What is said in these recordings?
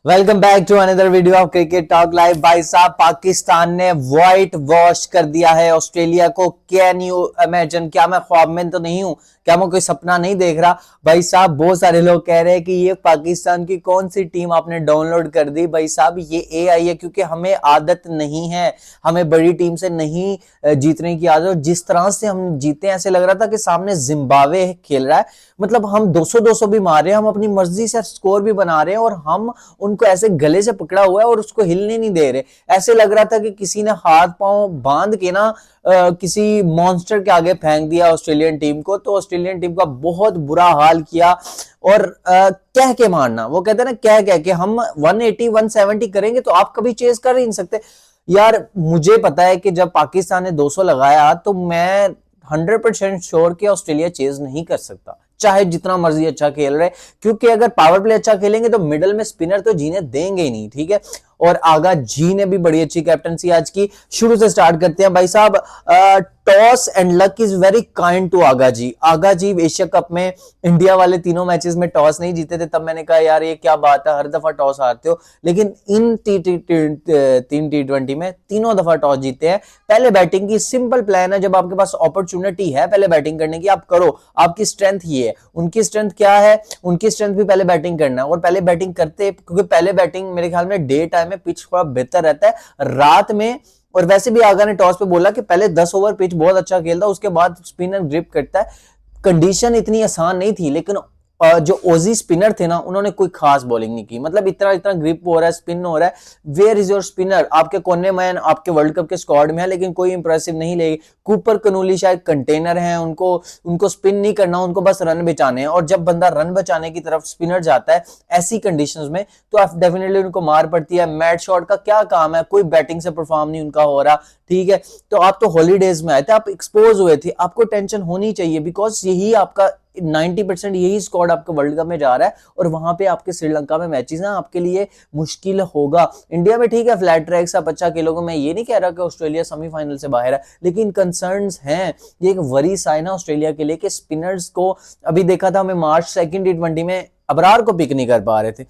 Welcome back to another video of cricket talk live. भाई साहब, पाकिस्तान ने व्हाइट वॉश कर दिया है ऑस्ट्रेलिया को। Can you imagine? क्या मैं ख्वाब में तो नहीं हूं? क्या मैं कोई सपना नहीं देख रहा? भाई साहब, बहुत सारे लोग कह रहे हैं कि ये पाकिस्तान की कौन सी टीम आपने डाउनलोड कर दी। भाई साहब, ये एआई है, क्योंकि हमें आदत नहीं है, हमें बड़ी टीम से नहीं जीतने की आदत। जिस तरह से हम जीते, ऐसे लग रहा था कि सामने जिम्बाब्वे खेल रहा है। मतलब हम 200-200 भी मार रहे हैं, हम अपनी मर्जी से स्कोर भी बना रहे हैं और हम उनको ऐसे गले से पकड़ा हुआ है और उसको हिलने नहीं दे रहे। ऐसे लग रहा था कि किसी ने हाथ पांव बांध के ना किसी मॉन्स्टर के आगे फेंक दिया ऑस्ट्रेलियन टीम को। तो ऑस्ट्रेलियन टीम का बहुत बुरा हाल किया। और कह के मारना, वो कहते हैं ना, कह के हम 180-170 करेंगे तो आप कभी चेस कर ही नहीं सकते। यार, मुझे पता है कि जब पाकिस्तान ने 200 लगाया तो मैं 100% श्योर कि ऑस्ट्रेलिया चेज नहीं कर सकता, चाहे जितना मर्जी अच्छा खेल रहे, क्योंकि अगर पावर प्ले अच्छा खेलेंगे तो मिडल में स्पिनर तो जीने देंगे ही नहीं। ठीक है। और आगा जी ने भी बड़ी अच्छी कैप्टनसी आज की। शुरू से स्टार्ट करते हैं भाई साहब। Toss and luck is very kind to Agha ji. Agha ji Asia cup में इंडिया वाले तीनों मैचेस में टॉस नहीं जीते थे, तब मैंने कहा यार ये क्या बात है, हर दफा टॉस हारते हो। लेकिन इन तीन T20 में तीनों दफा टॉस जीते हैं। पहले बैटिंग की सिंपल प्लान है, जब आपके पास अपॉर्चुनिटी है पहले बैटिंग करने की, आप करो। आपकी स्ट्रेंथ ये है। उनकी स्ट्रेंथ क्या है? उनकी स्ट्रेंथ भी पहले बैटिंग करना है। और पहले बैटिंग करते, क्योंकि पहले बैटिंग मेरे ख्याल में डे टाइम में पिच थोड़ा बेहतर रहता है, रात में। और वैसे भी आगा ने टॉस पे बोला कि पहले 10 ओवर पिच बहुत अच्छा खेलता, उसके बाद स्पिनर ग्रिप करता है। कंडीशन इतनी आसान नहीं थी, लेकिन जो ओजी स्पिनर थे ना, उन्होंने कोई खास बॉलिंग नहीं की। मतलब इतना इतना ग्रिप हो रहा है, स्पिन हो रहा है। Where is your spinner? आपके कोने मैन आपके वर्ल्ड कप के स्क्वाड में है, लेकिन कोई इंप्रेसिव नहीं लगी। कूपर कनूली शायद कंटेनर हैं, उनको स्पिन नहीं करना, उनको बस रन बचाने हैं। और जब बंदा रन बचाने की तरफ स्पिनर जाता है ऐसी कंडीशंस में, तो डेफिनेटली उनको मार पड़ती है। मैट शॉट का क्या काम है? कोई बैटिंग से परफॉर्म नहीं उनका हो रहा। ठीक है। तो आप तो हॉलीडेज में आए थे, आप एक्सपोज हुए थे, आपको टेंशन होनी चाहिए, बिकॉज यही आपका 90% यही स्क्वाड आपका वर्ल्ड कप में जा रहा है। और वहां पे आपके श्रीलंका में मैचेस हैं, आपके लिए मुश्किल होगा। इंडिया में ठीक है, फ्लैट ट्रैक से आप अच्छा खेलोगे। मैं ये नहीं कह रहा कि ऑस्ट्रेलिया सेमीफाइनल से बाहर है, लेकिन कंसर्न्स हैं। ये एक वरी साइन है ऑस्ट्रेलिया के लिए कि स्पिनर्स को, अभी देखा था हमें मार्च 2 T20 में अबरार को पिक नहीं कर पा रहे थे,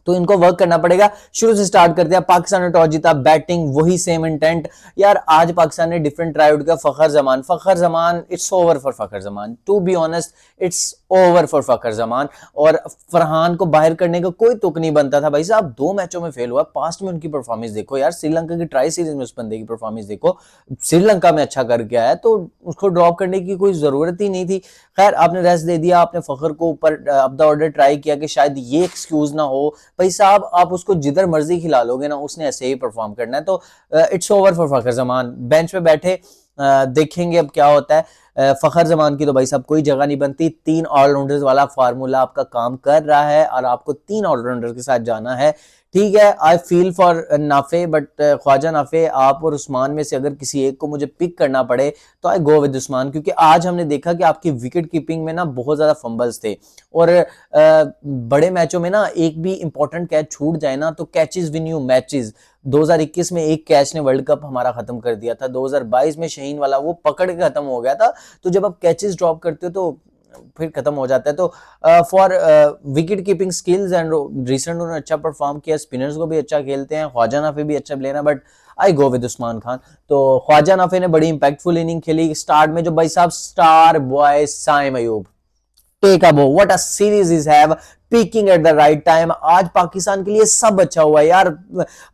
तो इनको वर्क करना पड़ेगा। शुरू से स्टार्ट करते हैं। पाकिस्तान ने टॉस जीता, बैटिंग वही सेम इंटेंट। यार, आज पाकिस्तान ने डिफरेंट ट्राई आउट किया। Fakhar Zaman it's over for Fakhar Zaman, to be honest it's over for Fakhar Zaman. और फरहान को बाहर करने का कोई तुक नहीं बनता था। भाई साहब, 2 मैचों में फेल हुआ। पास्ट में उनकी परफॉर्मेंस देखो यार, श्रीलंका की ट्राई सीरीज में उस बंदे की परफॉर्मेंस देखो। श्रीलंका में अच्छा करके आया, तो उसको ड्रॉप करने की कोई जरूरत ही नहीं थी। खैर, आपने रेस्ट दे दिया, आपने फखर को ऊपर अप द ऑर्डर ट्राई किया कि शायद ये एक्सक्यूज ना हो। भाई साहब, आप उसको जिधर मर्जी खिला लोगे ना, उसने ऐसे ही परफॉर्म करना है। तो it's over for Fakhar Zaman. Bench पे बैठे, देखेंगे अब क्या होता है। फखर जमान की तो भाई साहब कोई जगह नहीं बनती। 3 ऑलराउंडर्स वाला फार्मूला आपका काम कर रहा है और आपको 3 ऑलराउंडर के साथ जाना है। ठीक है। I feel for Nafay, but Khawaja Nafay, आप और उस्मान में से अगर किसी एक को मुझे पिक करना पड़े तो आई गो विद उस्मान, क्योंकि आज हमने देखा कि आपकी विकेट कीपिंग में ना बहुत ज्यादा फंबल्स थे। और बड़े मैचों में ना एक भी इंपॉर्टेंट कैच छूट जाए ना, तो कैचेस विन यू मैचेस। 2021 में एक कैच ने वर्ल्ड कप हमारा खत्म कर दिया था। 2022 में शहीन वाला वो पकड़ के खत्म हो गया था। तो जब आप कैचेस ड्रॉप करते हो तो फिर खत्म हो जाता है। तो for wicket keeping skills and recent उन्होंने अच्छा परफॉर्म किया। स्पिनर्स को भी अच्छा खेलते हैं, ख्वाजा नाफे भी अच्छा प्लेयर है, but I go with Usman Khan. तो ख्वाजा नाफे ने बड़ी इंपैक्टफुल इनिंग खेली स्टार्ट में। जो भाई साहब star boy Saim Ayub, take a bow, what a series is have, peaking at the right time. आज पाकिस्तान के लिए सब अच्छा हुआ यार।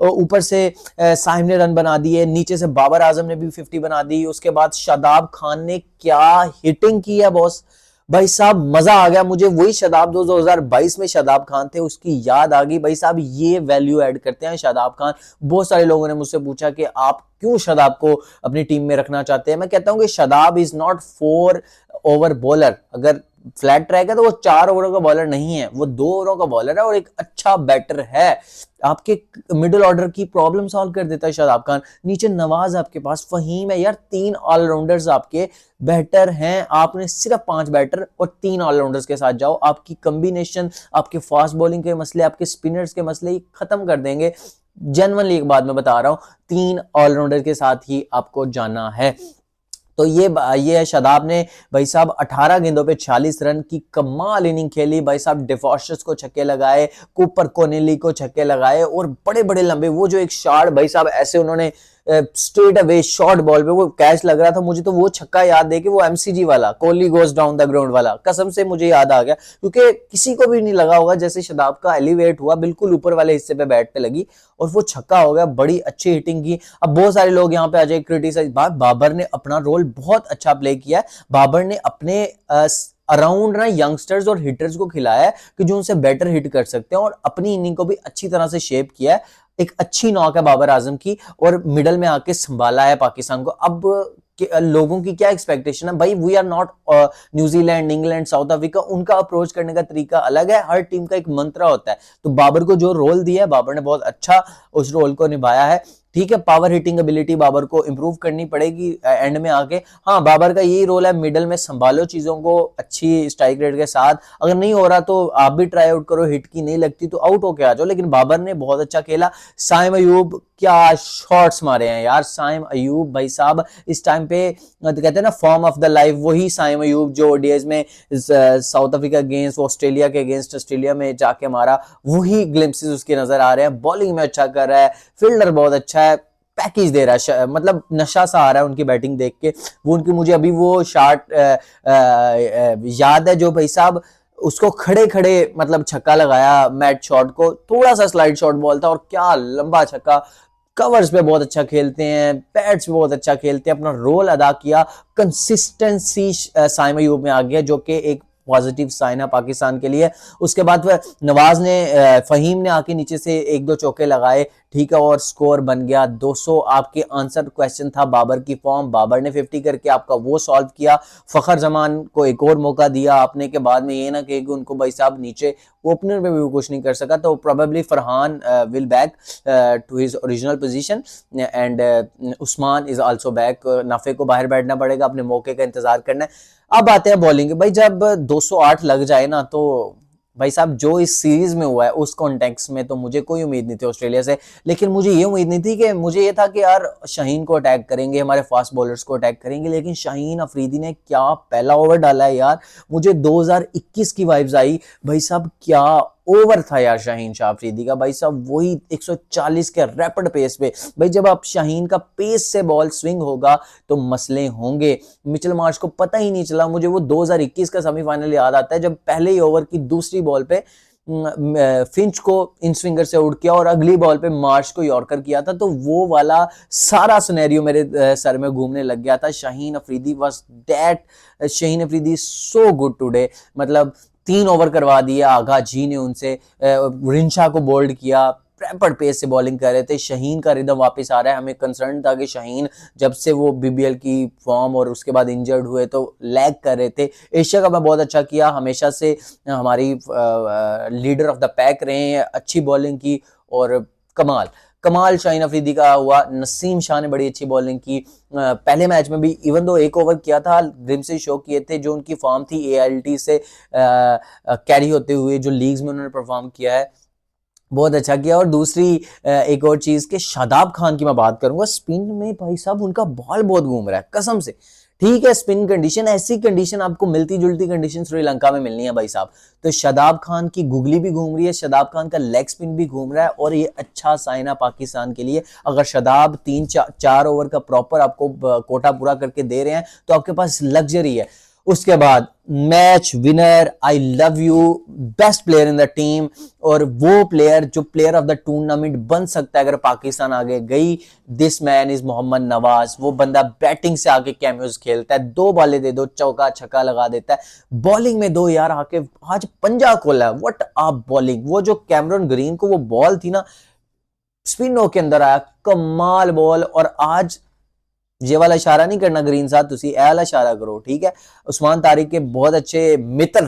ऊपर से साहिम ने रन बना दिए, नीचे से बाबर आजम ने भी 50 बना दी, उसके बाद शादाब खान ने क्या हिटिंग की है बॉस। भाई साहब, मजा आ गया मुझे। वही शादाब 2022 में शादाब खान थे, उसकी याद आ गई। भाई साहब, ये वैल्यू ऐड करते हैं शादाब खान। बहुत सारे लोगों ने मुझसे पूछा कि आप क्यों शादाब को अपनी टीम में रखना चाहते हैं। मैं कहता हूं कि Shadab is not 4 over bowler. अगर फ्लैट ट्रैक है तो वो 4 ओवरों का बॉलर नहीं है, वो 2 ओवरों का बॉलर है और एक अच्छा बैटर है। आपके मिडिल ऑर्डर की प्रॉब्लम सॉल्व कर देता है शादाब खान। नीचे नवाज आपके पास, फहीम है यार। 3 ऑलराउंडर्स आपके बेहतर हैं। आपने सिर्फ 5 बैटर और 3 ऑलराउंडर्स के साथ जाओ। आपकी कॉम्बिनेशन, आपके फास्ट बॉलिंग के मसले, आपके स्पिनर्स के मसले खत्म कर देंगे। जेन्युइनली एक बात मैं बता रहा हूं, 3 ऑलराउंडर के साथ ही आपको जाना है। तो ये है शादाब ने भाई साहब 18 गेंदों पे 46 रन की कमाल इनिंग खेली भाई साहब। डिफॉस्टर्स को छक्के लगाए, कूपर कोनेली को छक्के लगाए और बड़े बड़े लंबे, वो जो एक शॉट भाई साहब ऐसे उन्होंने स्ट्रेट अवे शॉर्ट बॉल पे वो कैच लग रहा था, मुझे तो वो छक्का याद है कि वो एमसीजी वाला Kohli goes down the ground वाला, कसम से मुझे याद आ गया, क्योंकि किसी को भी नहीं लगा होगा जैसे शादाब का एलिवेट हुआ बिल्कुल ऊपर वाले हिस्से पे बैट पे लगी और वो छक्का हो गया। बड़ी अच्छी हिटिंग की। अब बहुत सारे लोग यहाँ पे आ जाए क्रिटिसाइज, बाबर ने अपना रोल बहुत अच्छा प्ले किया है। बाबर ने अपने अराउंड ना यंगस्टर्स और हिटर्स को खिलाया है कि जो उनसे बेटर हिट कर सकते हैं और अपनी इनिंग को भी अच्छी तरह से शेप किया है। एक अच्छी नॉक है बाबर आजम की और मिडल में आके संभाला है पाकिस्तान को। अब लोगों की क्या एक्सपेक्टेशन है भाई, we are not New Zealand, England, South Africa, उनका अप्रोच करने का तरीका अलग है, हर टीम का एक मंत्र होता है। तो बाबर को जो रोल दिया है बाबर ने बहुत अच्छा उस रोल को निभाया है। ठीक है, पावर हिटिंग एबिलिटी बाबर को इंप्रूव करनी पड़ेगी एंड में आके। हाँ, बाबर का यही रोल है, मिडल में संभालो चीजों को अच्छी स्ट्राइक रेट के साथ, अगर नहीं हो रहा तो आप भी ट्राई आउट करो, हिट की नहीं लगती तो आउट होके आ जाओ। लेकिन बाबर ने बहुत अच्छा खेला। साइम अयूब क्या शॉट्स मारे हैं यार, साइम अयूब भाई साहब इस टाइम पे कहते हैं ना फॉर्म ऑफ द लाइफ, वही साइम अयूब जो ओडीआईज में साउथ अफ्रीका अगेंस्ट, ऑस्ट्रेलिया के अगेंस्ट ऑस्ट्रेलिया में जाके मारा, वही ग्लिम्पसेस उसके नजर आ रहे हैं। बॉलिंग में अच्छा कर रहा है, फील्डर बहुत अच्छा है, पैकेज दे रहा है, मतलब नशा सा आ रहा है उनकी बैटिंग देख के। वो उनकी मुझे अभी वो शॉट याद है जो भाई साहब उसको खड़े खड़े मतलब छक्का लगाया मैट शॉट को, थोड़ा सा स्लाइड शॉट बॉल था और क्या लंबा छक्का। कवर्स पे बहुत अच्छा खेलते हैं, पैड्स पे बहुत अच्छा खेलते हैं, अपना रोल अदा किया। कंसिस्टेंसी साइम अयूब में आ गया जो कि एक पॉजिटिव साइन है पाकिस्तान के लिए। उसके बाद नवाज ने फहीम ने आके नीचे से एक दो चौके लगाए, ठीक है, और स्कोर बन गया 200। आपके आंसर क्वेश्चन था बाबर की फॉर्म, बाबर ने 50 करके आपका वो सॉल्व किया। फखर जमान को एक और मौका दिया आपने, के बाद में ये ना कहे कि उनको भाई साहब नीचे ओपनर में भी कुछ नहीं कर सका, तो probably Farhan will back to his original position and Usman is also back. Nafay को बाहर बैठना पड़ेगा, अपने मौके का इंतजार करना है। अब आते हैं बॉलिंग भाई, जब 208 लग जाए ना तो भाई साहब जो इस सीरीज में हुआ है उस कॉन्टेक्स्ट में तो मुझे कोई उम्मीद नहीं थी ऑस्ट्रेलिया से। लेकिन मुझे ये उम्मीद नहीं थी कि मुझे ये था कि यार शाहीन को अटैक करेंगे, हमारे फास्ट बॉलर्स को अटैक करेंगे, लेकिन शाहीन अफरीदी ने क्या पहला ओवर डाला है यार, मुझे 2021 की वाइब्स आई भाई साहब। क्या ओवर था यार शाहीन शाह अफरीदी का भाई साहब, वही 140 के रैपिड पेस पे। भाई जब आप शाहीन का पेस से बॉल स्विंग होगा तो मसले होंगे। मिचेल मार्श को पता ही नहीं चला, मुझे वो 2021 का सेमीफाइनल याद आता है जब पहले ही ओवर की दूसरी बॉल पे फिंच को इन स्विंगर से आउट किया और अगली बॉल पे मार्श को यॉर्कर किया था। तो वो वाला सारा सिनेरियो मेरे सर में घूमने लग गया था। Shaheen Afridi was that, Shaheen Afridi so good today, मतलब 3 ओवर करवा दिया आगा जी ने उनसे, रिंशा को बोल्ड किया, रैपिड पेस से बॉलिंग कर रहे थे। शाहीन का रिदम वापस आ रहा है, हमें कंसर्न था कि शाहीन जब से वो बीबीएल की फॉर्म और उसके बाद इंजर्ड हुए तो लैग कर रहे थे। एशिया का मैं बहुत अच्छा किया, हमेशा से हमारी लीडर ऑफ द पैक रहे हैं, अच्छी बॉलिंग की और कमाल शाहीन अफरीदी का हुआ। नसीम शाह ने बड़ी अच्छी बॉलिंग की पहले मैच में भी, इवन दो 1 ओवर किया था, ग्लिम्पसेस शो किए थे जो उनकी फॉर्म थी एआईएलटी से कैरी होते हुए जो लीग्स में उन्होंने परफॉर्म किया है, बहुत अच्छा किया। और दूसरी एक और चीज के शादाब खान की मैं बात करूंगा, स्पिन में भाई साहब उनका बॉल बहुत घूम रहा है कसम से। ठीक है, स्पिन कंडीशन, ऐसी कंडीशन आपको मिलती जुलती कंडीशन श्रीलंका में मिलनी है भाई साहब। तो शादाब खान की गुगली भी घूम रही है, शादाब खान का लेग स्पिन भी घूम रहा है और ये अच्छा साइन है पाकिस्तान के लिए। अगर शादाब 3-4 ओवर का प्रॉपर आपको कोटा पूरा करके दे रहे हैं तो आपके पास लग्जरी है। उसके बाद match winner, I love you, best player in the team, और वो प्लेयर जो प्लेयर ऑफ द टूर्नामेंट बन सकता है अगर पाकिस्तान आगे गई, this man is Mohammad Nawaz. वो बंदा बैटिंग से आके कैमियोज खेलता है, 2 बॉलें दे दो चौका छक्का लगा देता है, बॉलिंग में 2 यार आके आज पंजा खोला है। व्हाट आ बॉलिंग, वो जो कैमरन ग्रीन को वो बॉल थी ना स्पिनो के अंदर आया, कमाल बॉल। और आज ये वाला इशारा नहीं करना ग्रीन साहब, तुसी ए वाला इशारा करो, ठीक है। उस्मान तारिक के बहुत अच्छे मित्र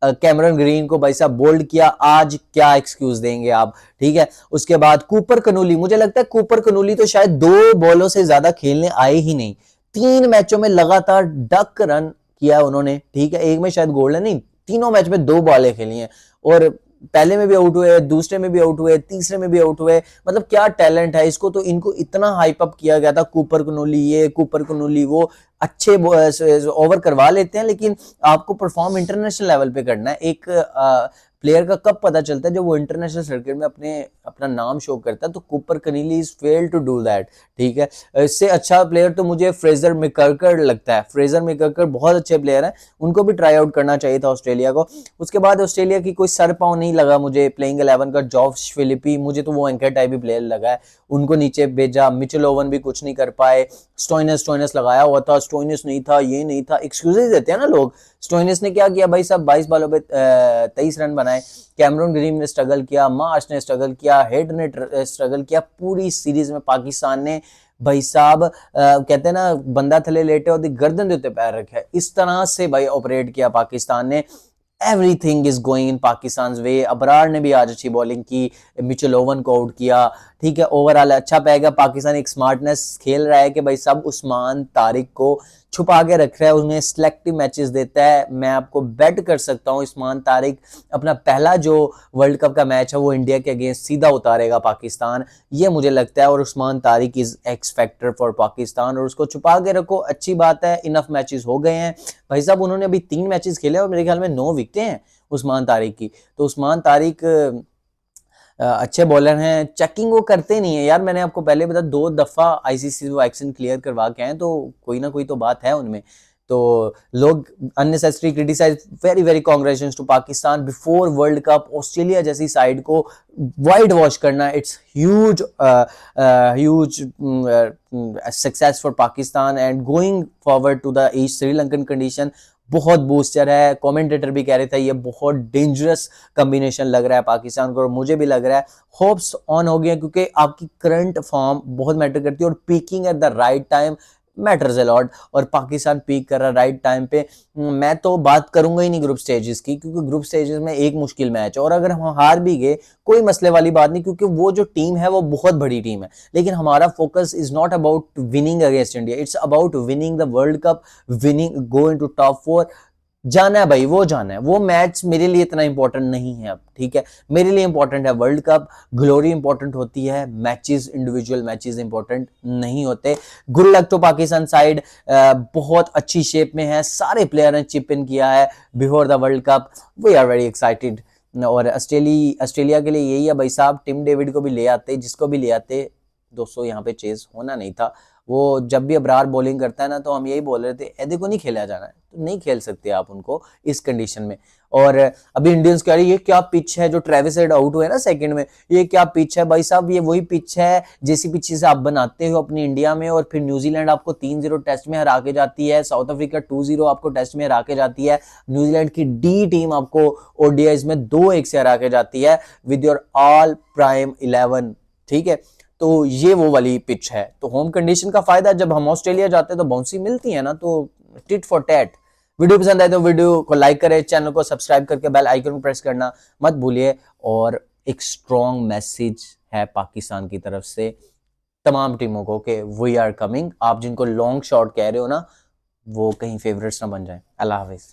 कैमरन ग्रीन को भाई साहब बोल्ड किया, आज क्या एक्सक्यूज देंगे आप, ठीक है। उसके बाद कूपर कनूली, मुझे लगता है कूपर कनूली तो शायद 2 बॉलों से ज्यादा खेलने आए ही नहीं, 3 मैचों में लगातार डक रन किया उन्होंने, ठीक है। एक में शायद गोल्डन नहीं, तीनों मैच में 2 बॉलें खेली हैं और पहले में भी आउट हुए, दूसरे में भी आउट हुए, तीसरे में भी आउट हुए। मतलब क्या टैलेंट है इसको, तो इनको इतना हाइप अप किया गया था, कूपर कनोली ये, कूपर कनोली वो, अच्छे ओवर करवा लेते हैं, लेकिन आपको परफॉर्म इंटरनेशनल लेवल पे करना है। एक प्लेयर का कब पता चलता है, जब वो इंटरनेशनल सर्किट में अपना नाम शो करता है, तो Cooper Connolly is fail to do that. ठीक है, इससे अच्छा प्लेयर तो मुझे फ्रेजर मैककर्कर लगता है। फ्रेजर मैककर्कर बहुत अच्छे प्लेयर हैं, उनको भी ट्राई आउट करना चाहिए था ऑस्ट्रेलिया को। उसके बाद ऑस्ट्रेलिया की कोई सर पाँव नहीं लगा मुझे प्लेइंग 11 का। जॉश फिलिपी, मुझे तो वो एंकर टाइप ही प्लेयर लगा है, उनको नीचे भेजा। मिचेल ओवन भी कुछ नहीं कर पाए। स्टोइनिस लगाया हुआ था, स्टोइनिस नहीं था, ये नहीं था, एक्सक्यूजेस देते हैं ना लोग। स्टोइनिस ने क्या किया भाई साहब, 22 बॉलों पे 23 रन बनाए। कैमरून ग्रीन ने स्ट्रगल किया, मार्श ने स्ट्रगल किया, हेड ने स्ट्रगल किया। पूरी सीरीज में पाकिस्तान ने भाई साहब कहते हैं ना, बंदा थले लेटे और गर्दन देते पैर रखे, इस तरह से भाई ऑपरेट किया पाकिस्तान ने। Everything is going in Pakistan way. Abrar ने भी आज अच्छी बॉलिंग की, मिचेल ओवन को आउट किया। ठीक है, ओवरऑल अच्छा पाएगा। पाकिस्तान एक स्मार्टनेस खेल रहा है कि भाई सब उस्मान तारिक को छुपा के रख रहा है, उन्हें सिलेक्टिव मैचेस देता है। मैं आपको बेट कर सकता हूं उस्मान तारिक अपना पहला जो वर्ल्ड कप का मैच है वो इंडिया के अगेंस्ट सीधा उतारेगा पाकिस्तान, ये मुझे लगता है। और Usman Tariq is x factor for Pakistan, और उसको छुपा के रखो, अच्छी बात है। इनफ मैचेस हो गए हैं भाई साहब, उन्होंने अभी 3 मैचेस खेले और मेरे ख्याल में 9 विकेटें हैं उस्मान तारिक की। तो उस्मान तारिक अच्छे बॉलर हैं, चेकिंग वो करते नहीं है यार। मैंने आपको पहले बताया 2 दफा आईसीसी वो एक्शन क्लियर करवा के आए, तो कोई ना कोई तो बात है उनमें। तो लोग unnecessary criticise, very very congratulations to Pakistan. Before world cup Australia जैसी साइड को वाइट वॉश करना, it's huge huge success for Pakistan and going forward to the east Sri Lankan condition बहुत बूस्टर है। कमेंटेटर भी कह रहे थे ये बहुत डेंजरस कॉम्बिनेशन लग रहा है पाकिस्तान को, और मुझे भी लग रहा है। होप्स ऑन हो गया, क्योंकि आपकी करंट फॉर्म बहुत मैटर करती है, और peeking at the right time matters a lot, और पाकिस्तान पीक कर रहा है राइट टाइम पे। मैं तो बात करूंगा ही नहीं ग्रुप स्टेजेस की, क्योंकि ग्रुप स्टेजेस में एक मुश्किल मैच है, और अगर हम हार भी गए कोई मसले वाली बात नहीं, क्योंकि वो जो टीम है वो बहुत बड़ी टीम है। लेकिन हमारा focus is not about winning against India, it's about winning the world cup, winning, go into top 4, जाना है भाई, वो जाना है। वो मैच मेरे लिए इतना इंपॉर्टेंट नहीं है अब। ठीक है, मेरे लिए इंपॉर्टेंट है वर्ल्ड कप, ग्लोरी इंपॉर्टेंट होती है, मैचेस, इंडिविजुअल मैचेस इंपॉर्टेंट नहीं होते। Good luck to Pakistan side, बहुत अच्छी शेप में है, सारे प्लेयर ने चिप इन किया है before the world cup. We are very excited. और ऑस्ट्रेलिया के लिए यही है भाई साहब, टिम डेविड को भी ले आते, जिसको भी ले आते, 200 यहाँ पे चेज होना नहीं था। वो जब भी अबरार बॉलिंग करता है ना, तो हम यही बोल रहे थे एदे को नहीं खेला जाना है, तो नहीं खेल सकते आप उनको इस कंडीशन में। और अभी इंडियंस कह रही है ये क्या पिच है, जो ट्रेविस हेड आउट हुए ना सेकंड में, ये क्या पिच है भाई साहब। ये वही पिच है जैसी पिच से आप बनाते हो अपनी इंडिया में, और फिर न्यूजीलैंड आपको 3-0 टेस्ट में हरा के जाती है, साउथ अफ्रीका 2-0 आपको टेस्ट में हरा के जाती है, न्यूजीलैंड की डी टीम आपको ओडीआईज में 2-1 से हरा के जाती है विद योर ऑल प्राइम 11। ठीक है, तो ये वो वाली पिच है। तो होम कंडीशन का फायदा, जब हम ऑस्ट्रेलिया जाते हैं तो बाउंसी मिलती है ना, तो टिट फॉर टैट। वीडियो पसंद आए तो वीडियो को लाइक करें, चैनल को सब्सक्राइब करके बेल आइकन को प्रेस करना मत भूलिए। और एक स्ट्रॉन्ग मैसेज है पाकिस्तान की तरफ से तमाम टीमों को कि वी आर कमिंग। आप जिनको लॉन्ग शॉट कह रहे हो ना, वो कहीं फेवरेट्स ना बन जाए। अल्लाह हाफिज।